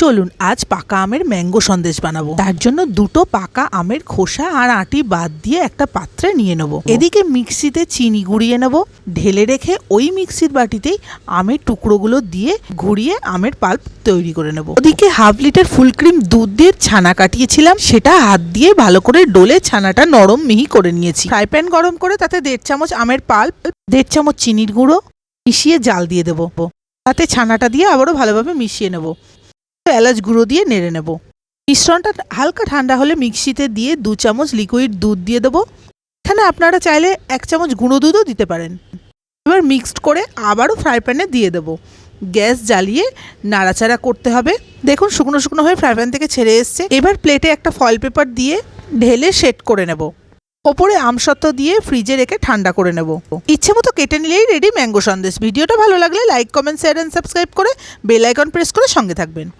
চলুন আজ পাকা আমের ম্যাঙ্গো সন্দেশ বানাবো। তার জন্য দুটো পাকা আমের খোসা আর আটি বাদ দিয়ে একটা পাত্রে নিয়ে নেব। এদিকে মিক্সিতে চিনি গুঁড়িয়ে নেব, ঢেলে রেখে ওই মিক্সির বাটিতেই আমের টুকরোগুলো দিয়ে ঘুরিয়ে আমের পাল্প তৈরি করে নেব। ওদিকে হাফ লিটার ফুল ক্রিম দুধ দিয়ে ছানা কাটিয়েছিলাম, সেটা হাত দিয়ে ভালো করে ডলে ছানাটা নরম মিহি করে নিয়েছি। ফ্রাই প্যান গরম করে তাতে 1.5 চামচ আমের পাল্প, 1.5 চামচ চিনির গুঁড়ো মিশিয়ে জাল দিয়ে দেবো। তাতে ছানাটা দিয়ে আবারও ভালোভাবে মিশিয়ে নেব। এলাচ গুঁড়ো দিয়ে নেড়ে নেব। মিশ্রণটা হালকা ঠান্ডা হলে মিক্সিতে দিয়ে 2 চামচ লিকুইড দুধ দিয়ে দেবো। এখানে আপনারা চাইলে 1 চামচ গুঁড়ো দুধও দিতে পারেন। এবার মিক্সড করে আবারও ফ্রাই প্যানে দিয়ে দেবো। গ্যাস জ্বালিয়ে নাড়াচাড়া করতে হবে। দেখুন শুকনো শুকনো হয়ে ফ্রাই প্যান থেকে ছেড়ে এসছে। এবার প্লেটে একটা ফয়েল পেপার দিয়ে ঢেলে সেট করে নেব। ওপরে আমসত্ত্ব দিয়ে ফ্রিজে রেখে ঠান্ডা করে নেব। ইচ্ছে মতো কেটে নিলেই রেডি ম্যাঙ্গো সন্দেশ। ভিডিওটা ভালো লাগলে like, comment, share and subscribe করে বেল আইকন প্রেস করে সঙ্গে থাকবেন।